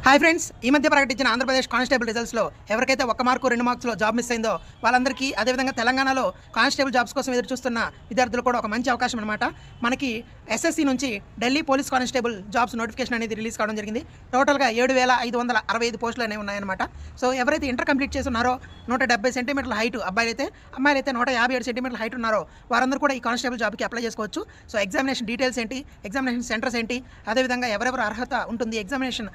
Hi friends, ఈ మధ్య ప్రకటించిన ఆంధ్రప్రదేశ్ కానిస్టేబుల్ రిజల్ట్స్లో ఎవరికైతే 1 మార్కు 2 మార్క్స్లో జాబ్ మిస్ అయిందో వాళ్ళందరికీ, అదేవిధంగా తెలంగాణలో కానిస్టేబుల్ జాబ్స్ కోసం ఎదురు చూస్తున్న విద్యార్థులు కూడా ఒక మంచి అవకాశం అనమాట. మనకి ఎస్ఎస్సి నుంచి Delhi police constable jobs notification అనేది రిలీజ్ కావడం జరిగింది. టోటల్గా 7,565 పోస్టులు అనేవి ఉన్నాయన్నమాట. సో ఎవరైతే ఇంటర్ కంప్లీట్ చేసి ఉన్నారో 170 సెంటీమీటర్ల హైట్ అమ్మాయిలైతే 157 సెంటీమీటర్ల హైట్ ఉన్నారో వారందరూ కూడా ఈ కానిస్టేబుల్ జాబ్కి అప్లై చేసుకోవచ్చు. సో ఎగ్జామినేషన్ డీటెయిల్స్ ఏంటి, ఎగ్జామినేషన్ సెంటర్స్ ఏంటి, అదేవిధంగా ఎవరెవరు అర్హత ఉంటుంది, ఎగ్జామినేషన్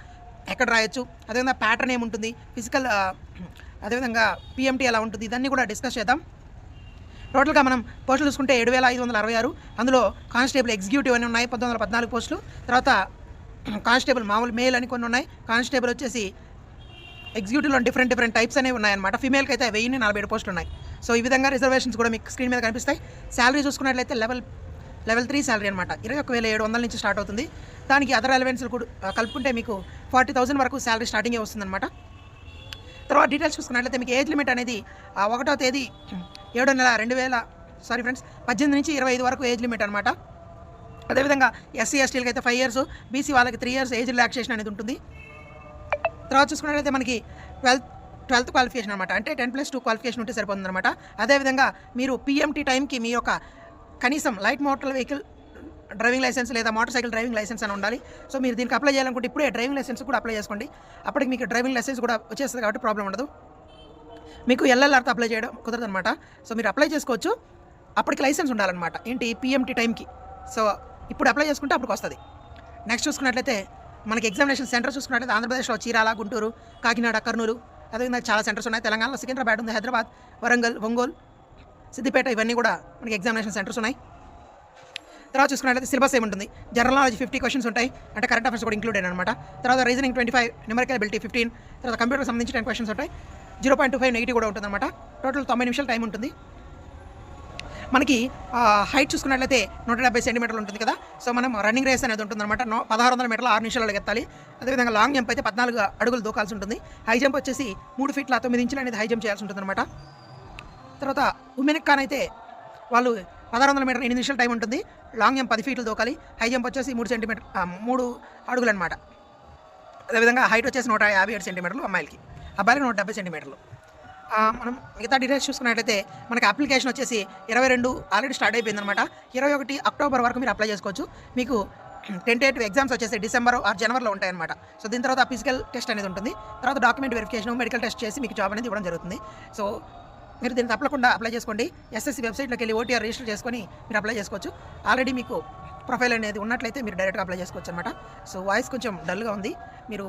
ఎక్కడ రాయొచ్చు, అదేవిధంగా ప్యాటర్న్ ఏముంటుంది, ఫిజికల్, అదేవిధంగా పిఎంటీ ఎలా ఉంటుంది, ఇదన్నీ కూడా డిస్కస్ చేద్దాం. టోటల్గా మనం పోస్టులు చూసుకుంటే 7,566. అందులో కానిస్టేబుల్ ఎగ్జిక్యూటివ్ అని ఉన్నాయి 1914 పోస్టులు. తర్వాత కానిస్టేబుల్ మామూలు మేల్ అని కొన్ని ఉన్నాయి. కానిస్టేబుల్ వచ్చేసి ఎగ్జిక్యూటివ్లో డిఫరెంట్ టైప్స్ అనేవి ఉన్నాయన్నమాట. ఫీమేల్కి అయితే 1047 పోస్టులు ఉన్నాయి. సో ఈ విధంగా రిజర్వేషన్స్ కూడా మీకు స్క్రీన్ మీద కనిపిస్తాయి. శాలరీ చూసుకున్నట్లయితే లెవెల్ 3 శాలరీ అనమాట 21,700 నుంచి స్టార్ట్ అవుతుంది. దానికి అదర్ ఎలిమెంట్స్లు కూడా కలుపుకుంటే మీకు 40,000 వరకు శాలరీ స్టార్టింగే వస్తుందన్నమాట. తర్వాత డీటెయిల్స్ చూసుకున్నట్లయితే మీకు ఏజ్ లిమిట్ అనేది 1వ తేదీ 7వ నెల 18 నుంచి 25 వరకు ఏజ్ లిమిట్ అనమాట. అదేవిధంగా ఎస్సీ ఎస్టీలకి అయితే 5 ఇయర్స్, బీసీ వాళ్ళకి 3 ఇయర్స్ ఏజ్ రిలాక్సేషన్ అనేది ఉంటుంది. తర్వాత చూసుకున్నట్లయితే మనకి 12th క్వాలిఫికేషన్ అనమాట, అంటే 10+2 క్వాలిఫికేషన్ ఉంటే సరిపోతుంది అనమాట. అదేవిధంగా మీరు పిఎంటీ టైంకి మీ యొక్క కనీసం light motor vehicle driving licence లేదా మోటార్ సైకిల్ డ్రైవింగ్ లైసెన్స్ అని ఉండాలి. సో మీరు దీనికి అప్లై చేయాలనుకుంటే ఇప్పుడే డ్రైవింగ్ లైసెన్స్ కూడా అప్లై చేసుకోండి. అప్పటికి మీకు డ్రైవింగ్ లైసెన్స్ కూడా వచ్చేస్తుంది కాబట్టి ప్రాబ్లం ఉండదు. మీకు ఎల్ఎల్ఆర్తో అప్లై చేయడం కుదరదు అనమాట. సో మీరు అప్లై చేసుకోవచ్చు, అప్పటికి లైసెన్స్ ఉండాలన్నమాట. ఏంటి, పిఎంటీ టైంకి. సో ఇప్పుడు అప్లై చేసుకుంటే అప్పటికి వస్తుంది. నెక్స్ట్ చూసుకున్నట్లయితే మనకి ఎగ్జామినేషన్ సెంటర్ చూసుకున్నట్లయితే ఆంధ్రప్రదేశ్లో చీరాల, గుంటూరు, కాకినాడ, కర్నూలు, అదేవిధంగా చాలా సెంటర్స్ ఉన్నాయి. తెలంగాణలో సికింద్రాబాద్ ఉంది, హైదరాబాద్, వరంగల్, ఒంగోలు, సిద్దిపేట, ఇవన్నీ కూడా మనకి ఎగ్జామినేషన్ సెంటర్స్ ఉన్నాయి. తర్వాత చూసుకున్నట్లయితే సిలబస్ ఏముంటుంది, జనరల్ నాలెడ్జ్ 50 క్వశ్చన్స్ ఉంటాయి, అంటే కరెంట్ అఫైర్స్ కూడా ఇంక్లూడెడ్ అనమాట. తర్వాత రీజనింగ్ 25, న్యూమరికల్ అబిలిటీ 15, తర్వాత కంప్యూటర్కి సంబంధించి 10 క్వశ్చన్స్ ఉంటాయి. 0.25 నెగిటివ్ కూడా ఉంటుంది అనమాట. టోటల్ 90 నిమిషాలు టైం ఉంటుంది. మనకి హైట్ చూసుకున్నట్లయితే 170 సెంటీమీటర్లు ఉంటుంది కదా. సో మనం రన్నింగ్ రేస్ అనేది ఉంటుంది అనమాట. 1600 మీటర్లు 6 నిమిషాలలో ఎత్తాలి. అదేవిధంగా లాంగ్ జంప్ అయితే 14 అడుగులు దూకాల్సి ఉంటుంది. హై జంప్ వచ్చేసి 3 ఫీట్ల 9 ఇంచులు అనేది హై జంప్ చేయాల్సి ఉంటుంది అనమాట. తర్వాత ఉమెన్ కాన్ అయితే వాళ్ళు 1600 మీటర్ 8 నిమిషాలు టైం ఉంటుంది. లాంగ్ జంప్ 10 ఫీట్లు దూకాలి. హై జంప్ వచ్చేసి 3 అడుగులు అనమాట. అదేవిధంగా హైట్ వచ్చేసి 157 సెంటీమీటర్లు అమ్మాయిలకి, అబ్బాయిలకి 170 సెంటీమీటర్లు. మనం మిగతా డీటెయిల్స్ చూసుకున్నట్లయితే మనకి అప్లికేషన్ వచ్చేసి 22 ఆల్రెడీ స్టార్ట్ అయిపోయిందనమాట. 21 అక్టోబర్ వరకు మీరు అప్లై చేసుకోవచ్చు. మీకు టెంటేటివ్ ఎగ్జామ్స్ వచ్చేసి డిసెంబర్ ఆర్ జనవరిలో ఉంటాయన్నమాట. సో దీని తర్వాత ఫిజికల్ టెస్ట్ అనేది ఉంటుంది. తర్వాత డాక్యుమెంట్ వెరిఫికేషన్, మెడికల్ టెస్ట్ చేసి మీకు జాబ్ అనేది ఇవ్వడం జరుగుతుంది. సో మీరు దీన్ని తప్పకుండా అప్లై చేసుకోండి. ఎస్ఎస్సి వెబ్సైట్లోకి వెళ్ళి ఓటీఆర్ రిజిస్టర్ చేసుకొని మీరు అప్లై చేసుకోవచ్చు. ఆల్రెడీ మీకు ప్రొఫైల్ అనేది ఉన్నట్లయితే మీరు డైరెక్ట్గా అప్లై చేసుకోవచ్చు అనమాట. సో వాయిస్ కొంచెం డల్గా ఉంది, మీరు